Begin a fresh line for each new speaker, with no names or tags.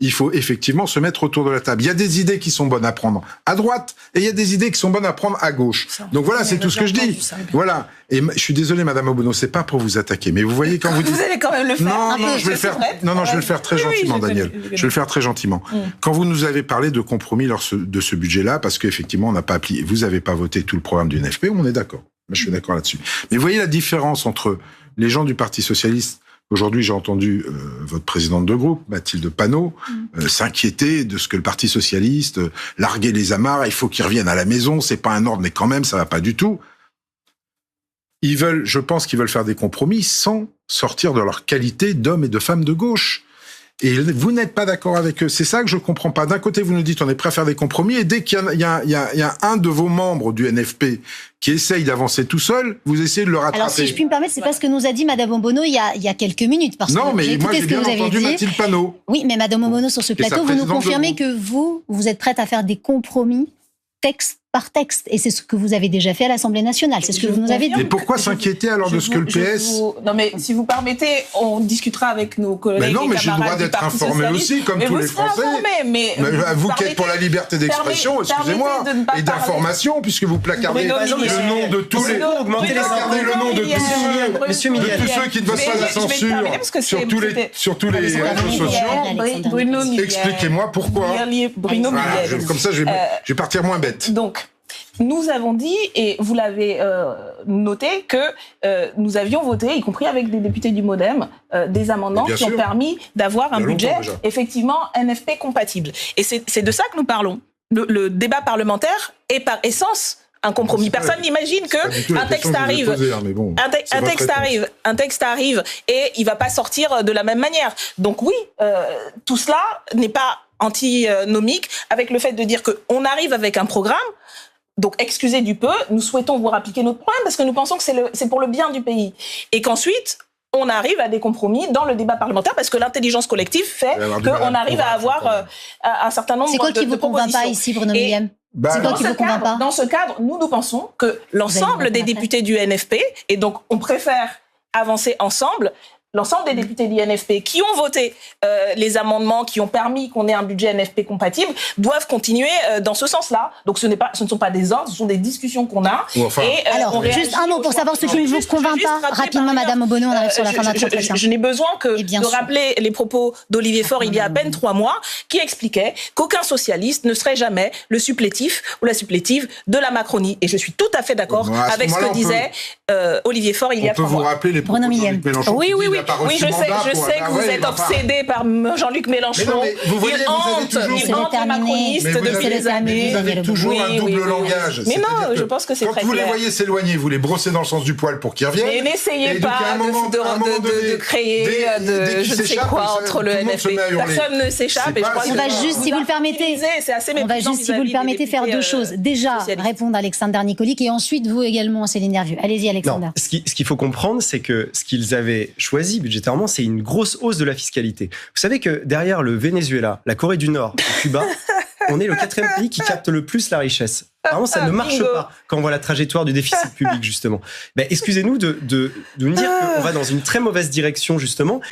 il faut effectivement se mettre autour de la table. Il y a des idées qui sont bonnes à prendre à droite et il y a des idées qui sont bonnes à prendre à gauche. Donc voilà, c'est tout ce que je dis. Voilà. Et je suis désolé, Madame Obono, c'est pas pour vous attaquer, mais vous voyez quand vous dites...
Vous allez quand même le faire.
Non, je vais le faire. Non, je vais le faire très gentiment, Daniel. Je vais le faire très gentiment. Quand vous nous avez parlé de compromis lors de ce budget-là, parce qu'effectivement, on n'a pas appliqué, vous avez pas voté tout le programme du NFP, on est d'accord. Je suis d'accord là-dessus. Mais vous voyez la différence entre les gens du Parti socialiste. Aujourd'hui, j'ai entendu votre présidente de groupe, Mathilde Panot, s'inquiéter de ce que le Parti socialiste larguer les amarres. Il faut qu'ils reviennent à la maison. C'est pas un ordre, mais quand même, ça va pas du tout. Je pense qu'ils veulent faire des compromis sans sortir de leur qualité d'hommes et de femmes de gauche. Et vous n'êtes pas d'accord avec eux. C'est ça que je comprends pas. D'un côté, vous nous dites on est prêt à faire des compromis, et dès qu'il y a un de vos membres du NFP qui essaye d'avancer tout seul, vous essayez de le rattraper.
Alors, si je puis me permettre, c'est pas ce que nous a dit Madame Obono il y a quelques minutes. Parce
non,
que
mais moi, j'ai bien entendu Mathilde Panot.
Oui, mais Madame Obono, sur ce plateau, vous nous confirmez que vous êtes prête à faire des compromis texte par texte. Et c'est ce que vous avez déjà fait à l'Assemblée nationale. C'est ce que vous nous avez dit.
Mais pourquoi s'inquiéter alors de ce que le PS...
Non, mais si vous permettez, on discutera avec nos collègues.
Mais non, mais j'ai le droit d'être informé aussi, comme tous les Français.
Mais
vous qui êtes pour la liberté d'expression, excusez-moi, et d'information, puisque vous placardez le nom de tous les...
Augmenter les
le nom de tous ceux qui ne veulent pas la censure sur tous les réseaux sociaux. Expliquez-moi pourquoi. Comme ça, je vais partir moins bête.
Donc, nous avons dit, et vous l'avez noté, que nous avions voté, y compris avec des députés du MoDem, des amendements qui ont permis d'avoir un budget effectivement NFP compatible. Et c'est de ça que nous parlons. Le débat parlementaire est par essence un compromis. Personne n'imagine que un texte arrive, un texte arrive et il va pas sortir de la même manière. Donc oui, tout cela n'est pas antinomique avec le fait de dire qu'on arrive avec un programme. Donc, excusez du peu, nous souhaitons vous appliquer notre programme parce que nous pensons que c'est pour le bien du pays. Et qu'ensuite, on arrive à des compromis dans le débat parlementaire parce que l'intelligence collective fait qu'on arrive à avoir un certain nombre de propositions.
C'est quoi qui vous convainc pas ici, Bruno Millem? C'est quoi qui vous convainc pas?
Dans ce cadre, nous pensons que l'ensemble des députés du NFP, et donc on préfère avancer ensemble, l'ensemble des députés du NFP qui ont voté les amendements qui ont permis qu'on ait un budget NFP compatible doivent continuer dans ce sens-là. Donc ce ne sont pas des ordres, ce sont des discussions qu'on a.
Alors, juste un mot pour savoir ce qui ne vous convainc pas. Rapidement, Madame Obono, on arrive sur la fin de notre entretien.
Je n'ai besoin de rappeler les propos d'Olivier Faure il y a à peine 3 mois, qui expliquait qu'aucun socialiste ne serait jamais le supplétif ou la supplétive de la Macronie. Et je suis tout à fait d'accord avec ce que disait Olivier Faure il y a 3 mois.
On peut vous rappeler les propos de Jean-Luc Mélenchon.
Oui, je sais que vous êtes obsédé par Jean-Luc Mélenchon. Il hante les macronistes depuis des années.
Vous avez toujours un double langage.
Mais non, je pense que c'est très clair.
Quand vous les voyez s'éloigner, vous les brossez dans le sens du poil pour qu'ils reviennent.
Mais n'essayez pas de créer je ne sais quoi entre le NFP. Personne ne s'échappe.
On va juste, si vous le permettez, faire 2 choses. Déjà, répondre à Alexander Nicolic et ensuite vous également, Céline Nervieux. Allez-y, Alexander.
Non, ce qu'il faut comprendre, c'est que ce qu'ils avaient choisi budgétairement, c'est une grosse hausse de la fiscalité. Vous savez que derrière le Venezuela, la Corée du Nord et Cuba, on est le 4e pays qui capte le plus la richesse. Vraiment, ça ne marche pas quand on voit la trajectoire du déficit public, justement. Excusez-nous de nous dire qu'on va dans une très mauvaise direction, justement.